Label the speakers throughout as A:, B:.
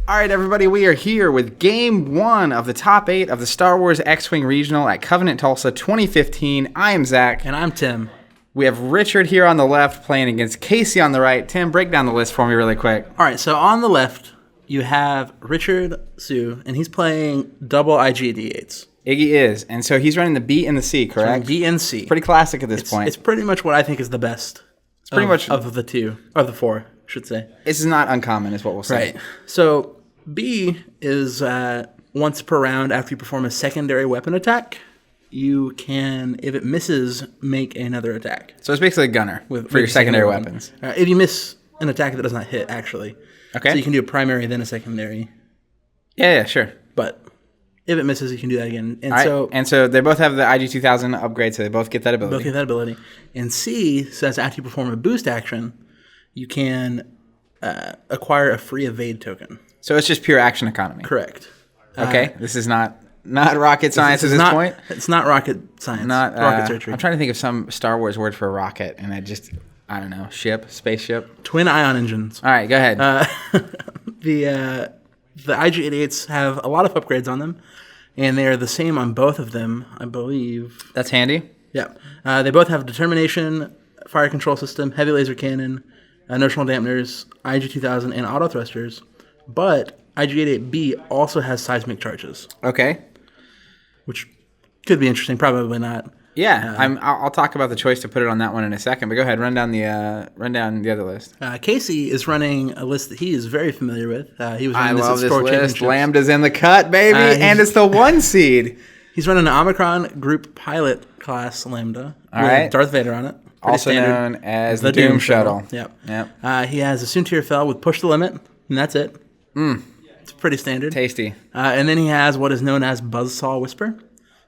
A: All right, everybody, we are here with Game 1 of the top 8 of the Star Wars X-Wing Regional at Covenant Tulsa 2015. I am Zach.
B: And I'm Tim.
A: We have Richard here on the left playing against Casey on the right. Tim, break down the list for me really quick.
B: All right, so on the left, you have Richard Hsu, and he's playing double IG-88s.
A: Iggy is, and so he's running the B and the C, correct?
B: B and C.
A: Pretty classic at this point.
B: It's pretty much what I think is the best. It's
A: pretty much
B: of the two, or the four, I should say.
A: This is not uncommon, is what we'll say.
B: Right. So B is once per round after you perform a secondary weapon attack, you can, if it misses, make another attack.
A: So it's basically a gunner for your secondary weapons.
B: If you miss an attack that does not hit, actually.
A: Okay.
B: So you can do a primary, then a secondary.
A: Yeah, sure.
B: But if it misses, you can do that again.
A: And so they both have the IG-2000 upgrade, so they both get that ability.
B: And C says after you perform a boost action, you can acquire a free evade token.
A: So it's just pure action economy.
B: Correct.
A: Okay. This is not rocket science at this point.
B: It's not rocket science.
A: Not
B: rocket surgery.
A: I'm trying to think of some Star Wars word for rocket, and I don't know, spaceship.
B: Twin ion engines.
A: All right, go ahead.
B: The IG-88s have a lot of upgrades on them, and they are the same on both of them, I believe.
A: That's handy.
B: Yeah. They both have determination, fire control system, heavy laser cannon, notional dampeners, IG-2000, and auto thrusters. But IG-88B also has seismic charges.
A: Okay.
B: Which could be interesting. Probably not.
A: Yeah, I'll talk about the choice to put it on that one in a second. But go ahead, run down the other list.
B: Casey is running a list that he is very familiar with. He was running
A: this
B: Store
A: list. Lambda's in the cut, baby, and it's the 1 seed.
B: He's running an Omicron Group Pilot class Lambda
A: All
B: with
A: right.
B: Darth Vader on it.
A: Also known as the Doom Shuttle.
B: Yep. He has a Soontir Fel with Push the Limit, and that's it. It's pretty standard.
A: Tasty.
B: And then he has what is known as Buzzsaw Whisper,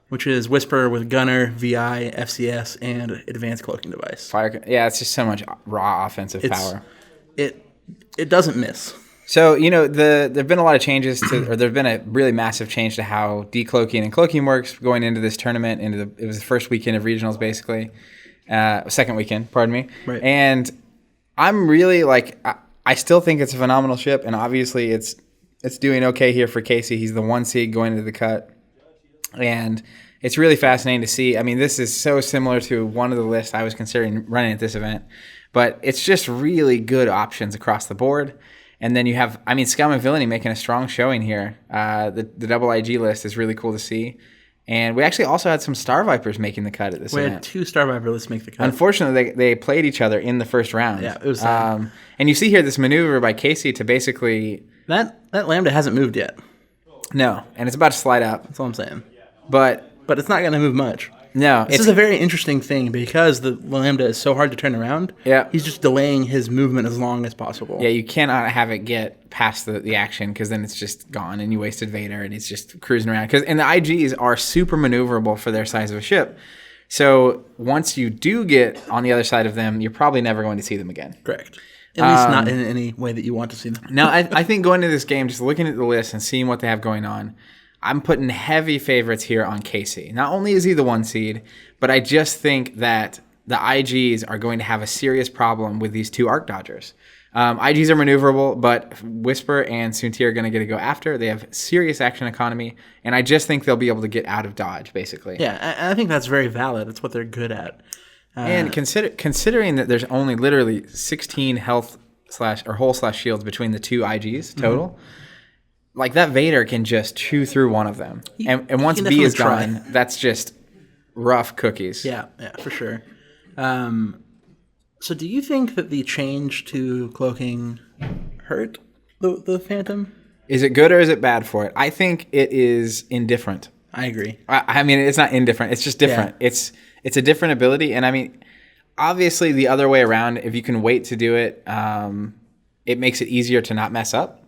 B: which is Whisper with Gunner, VI, FCS, and Advanced Cloaking Device.
A: Yeah, it's just so much raw offensive power.
B: It doesn't miss.
A: So, there've been a lot of changes there's been a really massive change to how decloaking and cloaking works going into this tournament. It was the first weekend of regionals, basically. Second weekend, pardon me.
B: Right.
A: And I'm really I still think it's a phenomenal ship, and obviously it's doing okay here for Casey. He's the 1 seed going into the cut. And it's really fascinating to see. I mean, this is so similar to one of the lists I was considering running at this event. But it's just really good options across the board. And then you have, Scum and Villainy making a strong showing here. The double IG list is really cool to see. And we actually also had some Star Vipers making the cut at this event.
B: We had 2 Star Viper lists make the cut.
A: Unfortunately, they played each other in the first round.
B: Yeah, it was
A: and you see here this maneuver by Casey to basically...
B: That Lambda hasn't moved yet.
A: No, and it's about to slide up.
B: That's all I'm saying.
A: But
B: it's not going to move much.
A: No.
B: This is a very interesting thing because the Lambda is so hard to turn around.
A: Yeah.
B: He's just delaying his movement as long as possible.
A: Yeah, you cannot have it get past the action because then it's just gone and you wasted Vader and he's just cruising around. And the IGs are super maneuverable for their size of a ship. So once you do get on the other side of them, you're probably never going to see them again.
B: Correct. At least not in any way that you want to see them.
A: No, I think going into this game, just looking at the list and seeing what they have going on, I'm putting heavy favorites here on Casey. Not only is he the 1 seed, but I just think that the IGs are going to have a serious problem with these 2 arc dodgers. IGs are maneuverable, but Whisper and Soontir are going to get to go after. They have serious action economy, and I just think they'll be able to get out of dodge, basically.
B: Yeah, I think that's very valid. That's what they're good at.
A: And considering that there's only literally 16 health or hull/shields between the 2 IGs total, that Vader can just chew through one of them. And once B is gone, that's just rough cookies.
B: Yeah, for sure. So do you think that the change to cloaking hurt the Phantom?
A: Is it good or is it bad for it? I think it is indifferent.
B: I agree.
A: It's not indifferent. It's just different. Yeah. It's a different ability. And obviously the other way around, if you can wait to do it, it makes it easier to not mess up.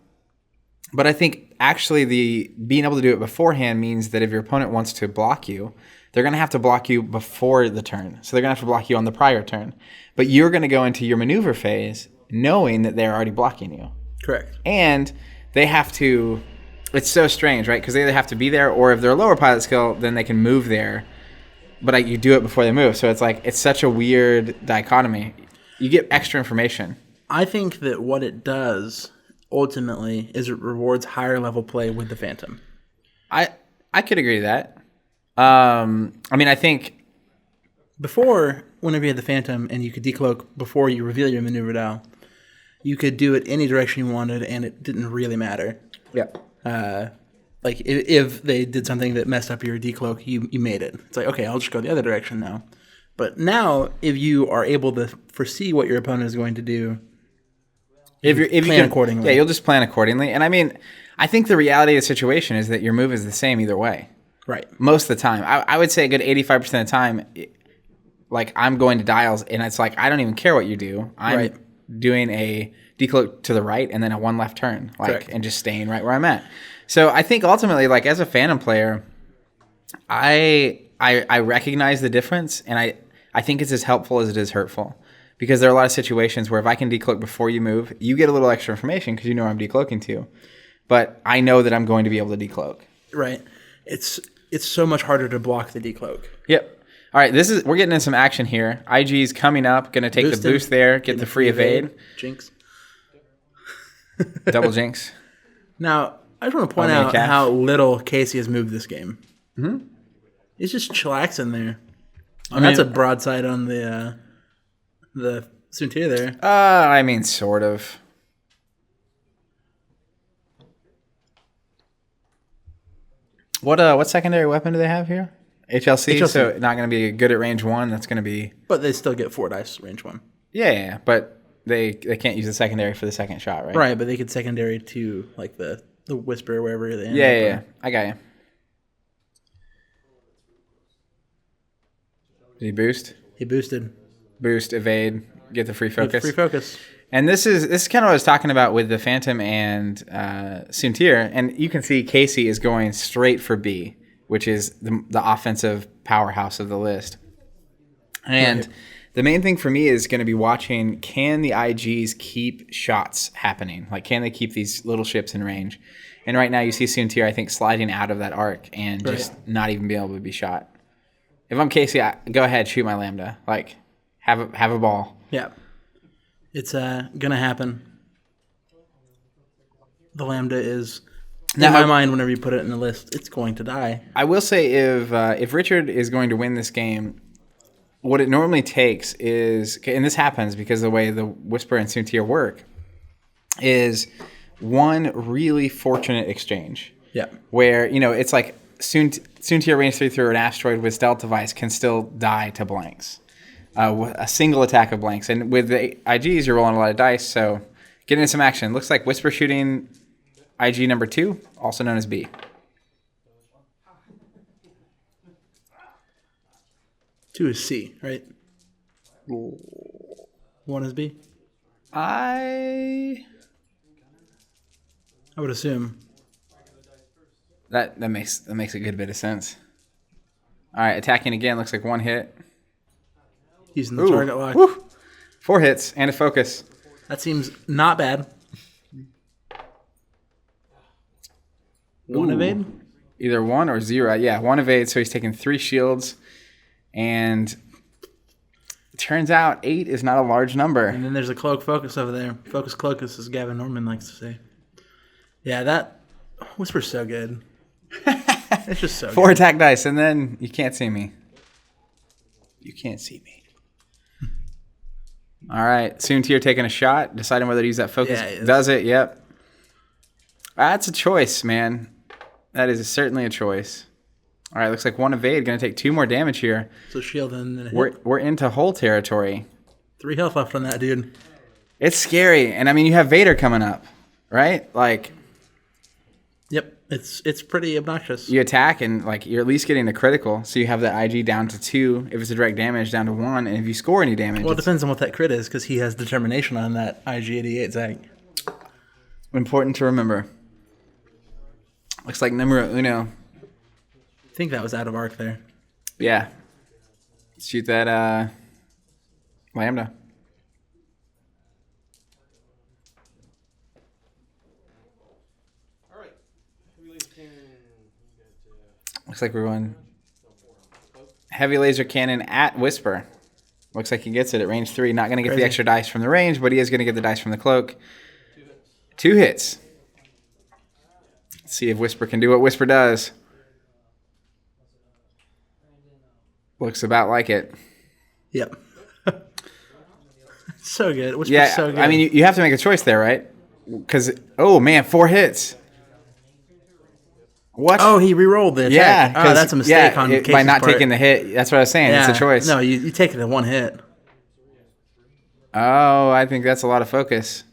A: But I think actually being able to do it beforehand means that if your opponent wants to block you, they're going to have to block you before the turn. So they're going to have to block you on the prior turn. But you're going to go into your maneuver phase knowing that they're already blocking you.
B: Correct.
A: And they have to... It's so strange, right? Because they either have to be there, or if they're a lower pilot skill, then they can move there. But you do it before they move. So it's such a weird dichotomy. You get extra information.
B: I think that what it does ultimately is it rewards higher level play with the Phantom.
A: I could agree to that. I mean, I think
B: Before, whenever you had the Phantom and you could decloak before you reveal your maneuver dial, you could do it any direction you wanted, and it didn't really matter. Like if they did something that messed up your decloak, you made it. It's like, okay, I'll just go the other direction now. But now, if you are able to foresee what your opponent is going to do,
A: if you
B: plan
A: can,
B: accordingly.
A: yeah, you'll just plan accordingly. And I mean, I think the reality of the situation is that your move is the same either way.
B: Right.
A: Most of the time, I would say a good 85% of the time, like I'm going to dials, and it's like I don't even care what you do. I'm doing a decloak to the right and then a one left turn, like, and just staying right where I'm at. So I think ultimately, like as a Phantom player, I recognize the difference, and I think it's as helpful as it is hurtful, because there are a lot of situations where if I can decloak before you move, you get a little extra information because you know where I'm decloaking to, but I know that I'm going to be able to decloak.
B: Right. It's so much harder to block the decloak.
A: Yep. All right, we're getting in some action here. IG's coming up, going to take the boost there, get the free evade.
B: Jinx.
A: Double jinx.
B: Now, I just want to point out how little Casey has moved this game.
A: Mm-hmm.
B: He's just chillaxing there. I mean, that's a broadside on the Suntier there.
A: I mean, sort of. What secondary weapon do they have here? HLC. So not going to be good at range 1. That's going to be...
B: But they still get 4 dice range 1.
A: Yeah, but they can't use the secondary for the second shot, right?
B: Right, but they could secondary to like the Whisper or wherever they end up.
A: Yeah. I got you. Did he boost?
B: He boosted.
A: Boost, evade, get the free focus.
B: Free focus.
A: And this is kind of what I was talking about with the Phantom and Suntier. And you can see Casey is going straight for B, which is the offensive powerhouse of the list. And the main thing for me is going to be watching, can the IGs keep shots happening? Like, can they keep these little ships in range? And right now you see Suntier, I think, sliding out of that arc and just not even being able to be shot. If I'm Casey, go ahead, shoot my Lambda. Like, have a ball.
B: Yeah. It's going to happen. The Lambda is, in my mind, whenever you put it in the list, it's going to die.
A: I will say if Richard is going to win this game, what it normally takes is, and this happens because of the way the Whisper and Suntier work, is one really fortunate exchange.
B: Yeah. Where,
A: it's like Suntier range 3 through an asteroid with stealth device can still die to blanks. A single attack of blanks. And with the IGs, you're rolling a lot of dice, so getting into some action. Looks like Whisper shooting IG number 2, also known as B.
B: Two is C, right? 1 is B?
A: I
B: would assume.
A: That makes a good bit of sense. All right, attacking again. Looks like 1 hit.
B: Using the target lock.
A: Woo. 4 hits and a focus.
B: That seems not bad. 1 evade?
A: Either 1 or 0. Yeah, 1 evade, so he's taking 3 shields. And it turns out 8 is not a large number.
B: And then there's a cloak focus over there. Focus cloakus, as Gavin Norman likes to say. Yeah, that Whisper's so good. It's just so
A: 4
B: good.
A: attack dice, and then you can't see me. You can't see me. All right, Suntier taking a shot, deciding whether to use that focus.
B: Yeah,
A: does it? Yep. That's a choice, man. That is certainly a choice. All right, looks like 1 evade, going to take 2 more damage here.
B: So shield and then a hit.
A: We're into hole territory.
B: 3 health left on that dude.
A: It's scary, and I mean you have Vader coming up, right? Like,
B: yep, it's pretty obnoxious.
A: you attack and like you're at least getting a critical, so you have that IG down to 2. If it's a direct damage, down to 1, and if you score any damage,
B: Well, it depends on what that crit is, because he has determination on that IG-88 Zag.
A: Important to remember. Looks like numero uno.
B: I think that was out of arc there.
A: Yeah. Shoot that Lambda. Looks like we're going heavy laser cannon at Whisper. Looks like he gets it at range 3. Not going to get the extra dice from the range, but he is going to get the dice from the cloak. 2 hits. Let's see if Whisper can do what Whisper does. Looks about like it.
B: Yep. So good. Whisper's so good.
A: I mean, you have to make a choice there, right? Because, oh, man, 4 hits. What?
B: Oh, he re-rolled the attack.
A: Yeah.
B: Oh, that's a mistake on Casey's
A: by not
B: part.
A: taking the hit. That's what I was saying.
B: Yeah.
A: It's a choice.
B: No, you take the 1 hit.
A: Oh, I think that's a lot of focus.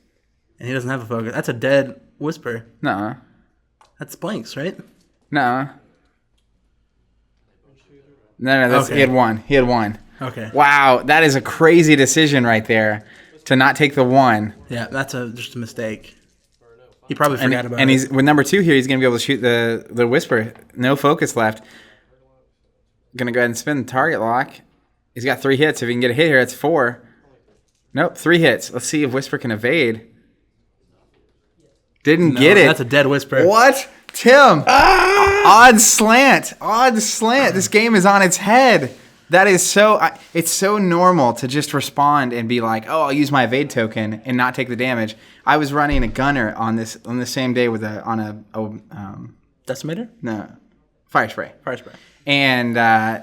B: And he doesn't have a focus. That's a dead Whisper.
A: No.
B: That's blanks, right?
A: No. No, that's,
B: Okay.
A: He had one.
B: Okay.
A: Wow, that is a crazy decision right there to not take the 1.
B: Yeah, that's just a mistake. He probably forgot about it.
A: And he's with number 2 here. He's gonna be able to shoot the Whisper. No focus left. Gonna go ahead and spin the target lock. He's got 3 hits. If he can get a hit here, it's 4. Nope, 3 hits. Let's see if Whisper can evade. Didn't get it.
B: That's a dead Whisper.
A: What? Tim. Odd slant. Odd slant. This game is on its head. That is so. It's so normal to just respond and be like, "Oh, I'll use my evade token and not take the damage." I was running a gunner on the same day with
B: Decimator?
A: no fire spray.
B: Fire spray.
A: And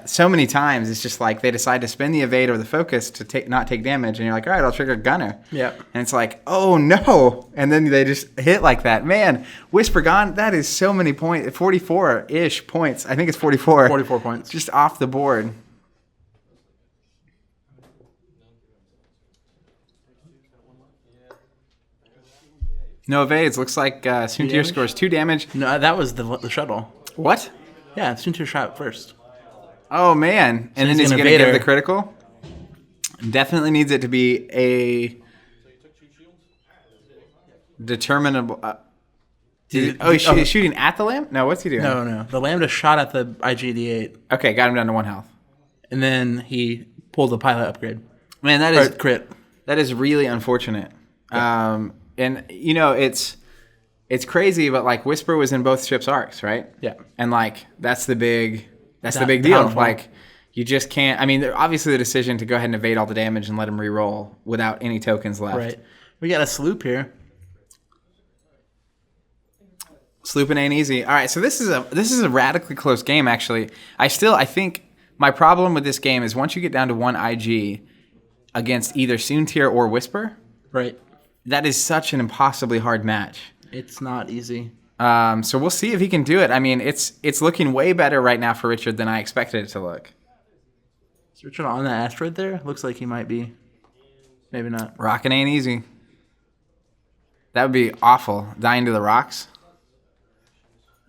A: so many times it's just like they decide to spin the evade or the focus to not take damage, and you're like, all right, I'll trigger gunner.
B: Yeah.
A: And it's like, oh no, and then they just hit like that. Man, Whisper gone. That is so many points. 44-ish points. I think it's 44.
B: 44 points.
A: Just off the board. No evades. Looks like Soontir scores 2 damage.
B: No, that was the shuttle.
A: What?
B: Yeah, Soontir shot first.
A: Oh, man. And then
B: he's
A: he's
B: gonna
A: going to give
B: evade
A: the
B: her.
A: critical? Definitely needs it to be a determinable... he's shooting at the lamp? No, what's he doing?
B: No. The Lambda shot at the IG-88,
A: Okay, got him down to 1 health.
B: and then he pulled the pilot upgrade.
A: Man, that
B: Or
A: is
B: crit.
A: that is really unfortunate. And, you know, it's crazy, but, like, Whisper was in both ships' arcs, right?
B: Yeah.
A: And, like, that's the big
B: That-
A: deal.
B: downfall.
A: Like, you just can't... I mean, obviously the decision to go ahead and evade all the damage and let him re-roll without any tokens left.
B: Right. We got a sloop here.
A: Slooping ain't easy. All right, so this is a radically close game, actually. I think my problem with this game is once you get down to 1 IG against either Soontir or Whisper,
B: Right.
A: that is such an impossibly hard match.
B: It's not easy.
A: So we'll see if he can do it. I mean, it's looking way better right now for Richard than I expected it to look.
B: Is Richard on that asteroid there? Looks like he might be. Maybe not.
A: Rocking ain't easy. That would be awful. Dying to the rocks.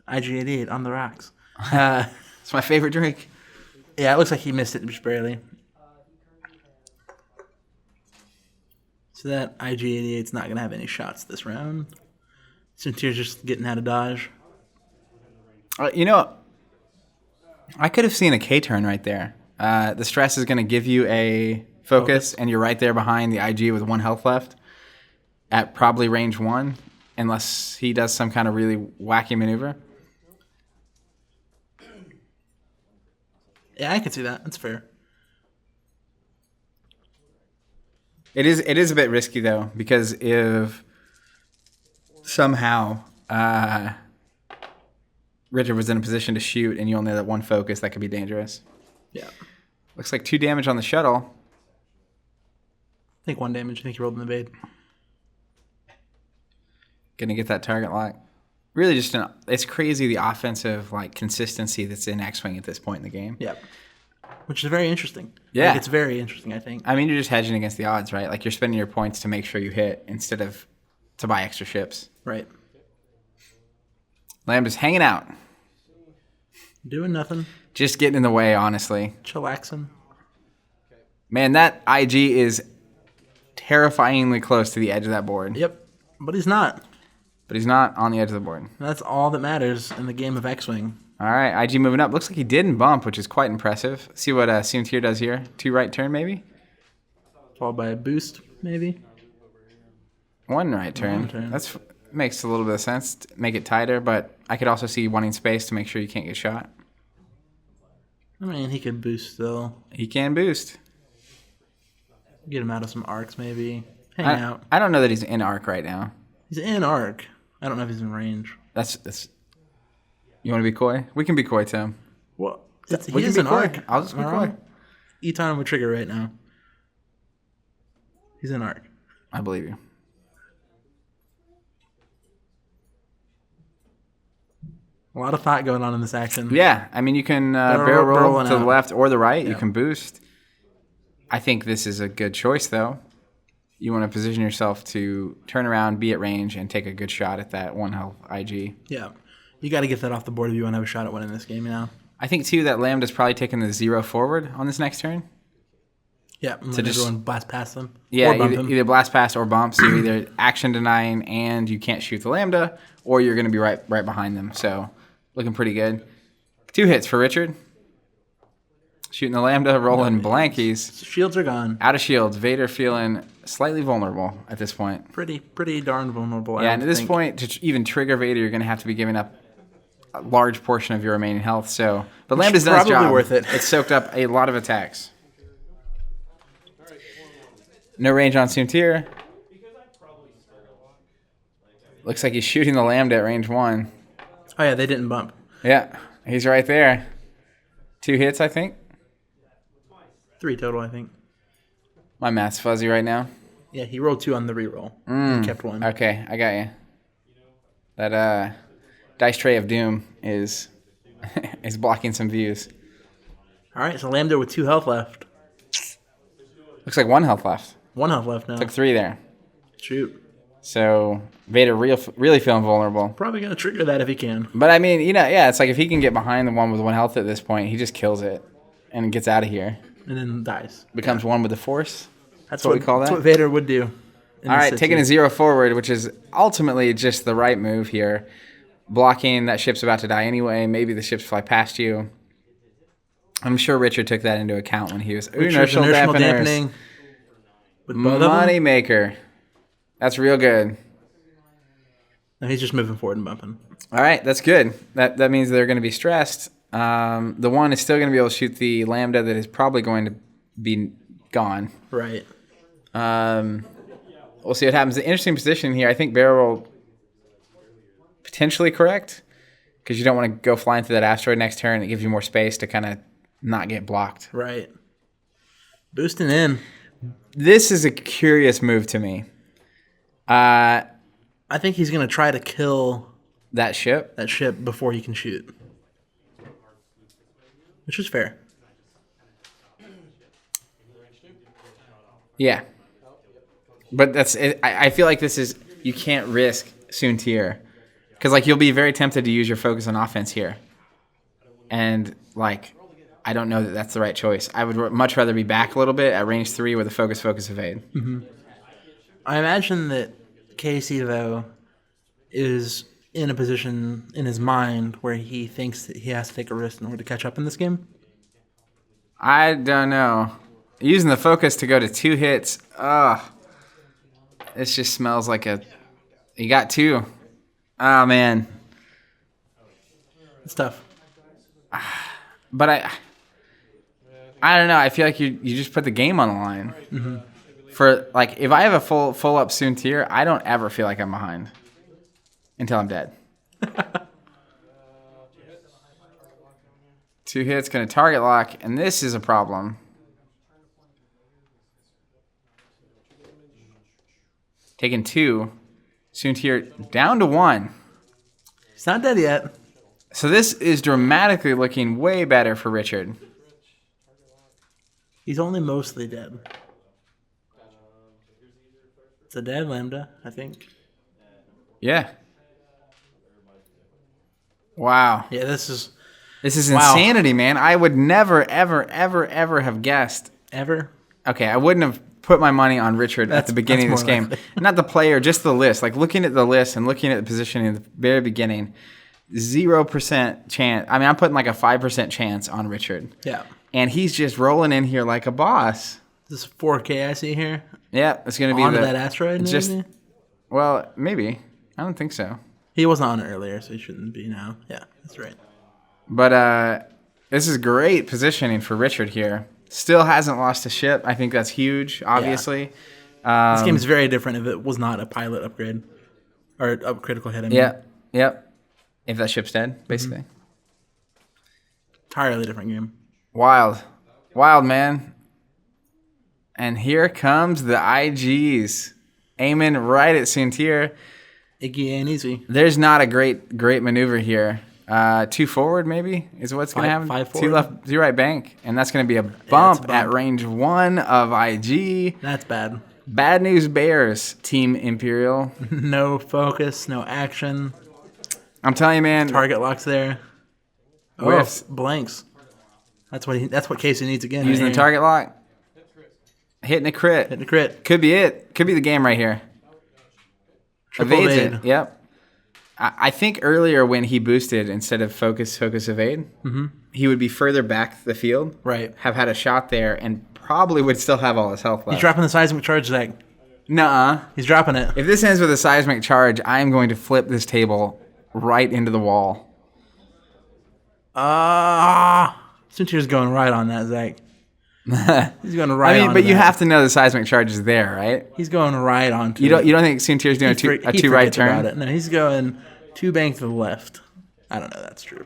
B: IG-88 on the rocks.
A: It's my favorite drink.
B: Yeah, it looks like he missed it just barely. So that IG-88's not going to have any shots this round. Soontir's just getting out of dodge.
A: You know, I could have seen a K-turn right there. The stress is going to give you a focus, and you're right there behind the IG with 1 health left at probably range 1, unless he does some kind of really wacky maneuver.
B: Yeah, I can see that. That's fair.
A: It is a bit risky, though, because if somehow Richard was in a position to shoot and you only had that 1 focus, that could be dangerous.
B: Yeah.
A: Looks like 2 damage on the shuttle.
B: I think 1 damage. I think he rolled an evade.
A: Gonna get that target lock. Really just it's crazy the offensive consistency that's in X-Wing at this point in the game.
B: Yeah. Which is very interesting.
A: Yeah.
B: It's very interesting, I think.
A: I mean, you're just hedging against the odds, right? Like, you're spending your points to make sure you hit instead of to buy extra ships.
B: Right.
A: Lambda's hanging out.
B: Doing nothing.
A: Just getting in the way, honestly.
B: Chillaxing.
A: Man, that IG is terrifyingly close to the edge of that board.
B: Yep. But he's not.
A: But he's not on the edge of the board.
B: That's all that matters in the game of X-Wing.
A: All right, IG moving up. Looks like he didn't bump, which is quite impressive. See what Soontir does here. 2 right turn, maybe?
B: Followed by a boost, maybe.
A: 1 right turn.
B: 1 turn.
A: That's makes a little bit of sense to make it tighter, but I could also see wanting space to make sure you can't get shot.
B: I mean, he could boost still.
A: He can boost.
B: Get him out of some arcs, maybe. Hang out.
A: I don't know that he's in arc right now.
B: He's in arc. I don't know if he's in range.
A: That's. You want to be coy? We can be coy, Tim.
B: Well,
A: We
B: he
A: can
B: is
A: be
B: in
A: coy.
B: arc.
A: I'll just be
B: Am I
A: coy.
B: wrong? Eton with trigger right now. He's in arc.
A: I believe you.
B: A lot of thought going on in this action.
A: Yeah, I mean, you can barrel roll to the
B: out.
A: left or the right. You
B: Yeah.
A: can boost. I think this is a good choice, though. You want to position yourself to turn around, be at range, and take a good shot at that 1 health IG.
B: Yeah. You got to get that off the board if you want to have a shot at winning this game,
A: I think, too, that Lambda's probably taking the 0 forward on this next turn.
B: Yeah, and let everyone blast past them.
A: Yeah,
B: or bump him.
A: either blast pass or bump. So you're either action denying and you can't shoot the Lambda, or you're going to be right behind them. So looking pretty good. 2 hits for Richard. Shooting the Lambda, rolling blankies.
B: Shields are gone.
A: Out of shields. Vader feeling slightly vulnerable at this point.
B: Pretty darn vulnerable.
A: Yeah, and at this point, to even trigger Vader, you're going to have to be giving up a large portion of your remaining health. So the Lambda's done its
B: probably
A: job.
B: worth it.
A: It's soaked up a lot of attacks. No range on Soontir. Looks like he's shooting the Lambda at range 1.
B: Oh, yeah, they didn't bump.
A: Yeah, he's right there. 2 hits, I think.
B: 3 total, I think.
A: My math's fuzzy right now.
B: Yeah, he rolled 2 on the reroll. He kept 1.
A: Okay, I got you. That dice tray of doom is is blocking some views.
B: All right, so Lambda with 2 health left.
A: Looks like 1 health left.
B: 1 health left now.
A: Took 3 there.
B: Shoot.
A: So Vader really feeling vulnerable.
B: Probably going to trigger that if he can.
A: But I mean, yeah, it's like if he can get behind the one with 1 health at this point, he just kills it and gets out of here.
B: And then dies.
A: Becomes 1 with the Force.
B: That's
A: what we call that?
B: That's what Vader would do.
A: All right, taking a 0 forward, which is ultimately just the right move here. Blocking that ship's about to die anyway. Maybe the ships fly past you. I'm sure Richard took that into account when he was inertial dampening.
B: With both of them.
A: Money maker. That's real good.
B: And he's just moving forward and bumping.
A: All right, that's good. That means they're going to be stressed. The 1 is still going to be able to shoot the Lambda that is probably going to be gone.
B: Right.
A: We'll see what happens. The interesting position here, I think barrel roll potentially correct because you don't want to go flying through that asteroid next turn. It gives you more space to kind of not get blocked.
B: Right. Boosting in.
A: This is a curious move to me.
B: I think he's going to try to kill
A: that ship
B: before he can shoot. Which is fair.
A: Yeah. But that's it. I feel like this is, you can't risk Soontir. Because, like, you'll be very tempted to use your focus on offense here. And, like, I don't know that that's the right choice. I would much rather be back a little bit at range 3 with a focus, evade.
B: Mm-hmm. I imagine that Casey, though, is in a position in his mind where he thinks that he has to take a risk in order to catch up in this game.
A: I don't know. Using the focus to go to 2 hits, this just smells like you got 2. Oh, man.
B: It's tough.
A: But I don't know. I feel like you just put the game on the line.
B: Mm-hmm.
A: For, like, if I have a full up Soontir, I don't ever feel like I'm behind until I'm dead. 2 hits, going to target lock, and this is a problem. Taking 2. Soontir down to 1.
B: He's not dead yet.
A: So this is dramatically looking way better for Richard.
B: He's only mostly dead. It's a dead Lambda, I think.
A: Yeah. Wow.
B: Yeah, this is
A: insanity, man. I would never, ever, ever, ever have guessed.
B: Ever?
A: Okay, I wouldn't have put my money on Richard at the beginning of this game. Not the player, just the list. Like, looking at the list and looking at the positioning at the very beginning, 0% chance. I mean, I'm putting like a 5% chance on Richard.
B: Yeah.
A: And he's just rolling in here like a boss.
B: This 4K I see here.
A: Yeah, it's going to be
B: onto that asteroid, maybe?
A: Well, maybe. I don't think so.
B: He wasn't on it earlier, so he shouldn't be now. Yeah, that's right.
A: But this is great positioning for Richard here. Still hasn't lost a ship. I think that's huge, obviously.
B: This game is very different if it was not a pilot upgrade. Or a critical hit, I mean.
A: Yep. If that ship's dead, basically.
B: Entirely different game.
A: Wild, man. And here comes the IGs. Aiming right at Soontir.
B: Iggy ain't easy.
A: There's not a great maneuver here. 2 forward, maybe, is what's going to happen.
B: 5
A: 2
B: forward.
A: left, 2 right bank. And that's going to be a bump at range 1 of IG.
B: That's bad.
A: Bad news bears, Team Imperial.
B: No focus, no action.
A: I'm telling you, man.
B: Target locks there.
A: Whiffs.
B: Blanks. That's what Casey needs again.
A: Using the target lock. Hitting a crit.
B: Hitting a crit.
A: Could be it. Could be the game right here.
B: Triple
A: Evades
B: evade.
A: it. Yep. I think earlier when he boosted, instead of focus, evade, he would be further back the field.
B: Right.
A: Have had a shot there and probably would still have all his health left.
B: He's dropping the seismic charge, Zach.
A: Nuh-uh.
B: He's dropping it.
A: If this ends with a seismic charge, I am going to flip this table right into the wall.
B: Soontir's going right on that, Zach. He's going right on
A: I mean, but you
B: that.
A: have to know the seismic charge is there, right?
B: He's going right on to
A: You don't think Soontir's doing a two right turn?
B: About it. No, he's going 2 bank to the left. I don't know that's true,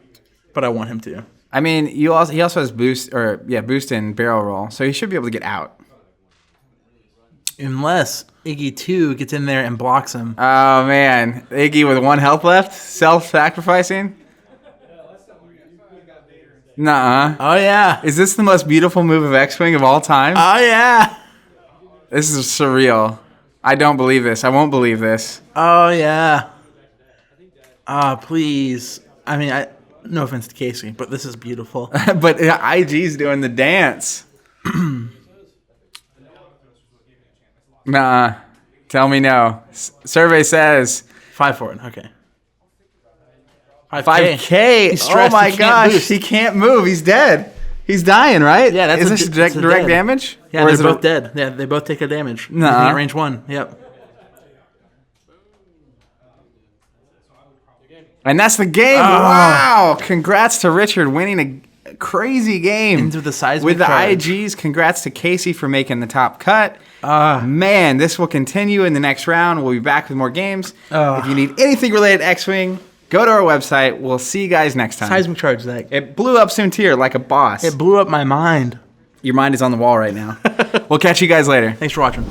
B: but I want him to.
A: I mean, he also has boost and barrel roll, so he should be able to get out.
B: Unless Iggy 2 gets in there and blocks him.
A: Oh man, Iggy with 1 health left, self-sacrificing. Nuh-uh.
B: Oh yeah.
A: Is this the most beautiful move of X-Wing of all time?
B: Oh yeah.
A: This is surreal. I don't believe this. I won't believe this.
B: Oh yeah. Please. I mean, no offense to Casey, but this is beautiful.
A: But IG's doing the dance. Nuh-uh. Tell me no. Survey says
B: 5 forward. Okay.
A: 5K.
B: He's
A: Oh
B: stressed.
A: my
B: He can't
A: gosh,
B: boost.
A: he can't move. He's dead. He's dying, right?
B: Yeah, that's
A: is
B: what
A: this
B: that's
A: direct
B: dead.
A: damage?
B: Yeah,
A: Or is
B: they're
A: it
B: both dead. Yeah, they both take a damage.
A: Nuh-uh.
B: At range 1. Yep.
A: And that's the game. Wow! Congrats to Richard winning a crazy game
B: Into the seismic
A: with the
B: charge.
A: IGs. Congrats to Casey for making the top cut. Man, this will continue in the next round. We'll be back with more games. If you need anything related to X-Wing, go to our website. We'll see you guys next time.
B: Seismic charge, Zach.
A: It blew up Soontir like a boss.
B: It blew up my mind.
A: Your mind is on the wall right now. We'll catch you guys later.
B: Thanks for watching.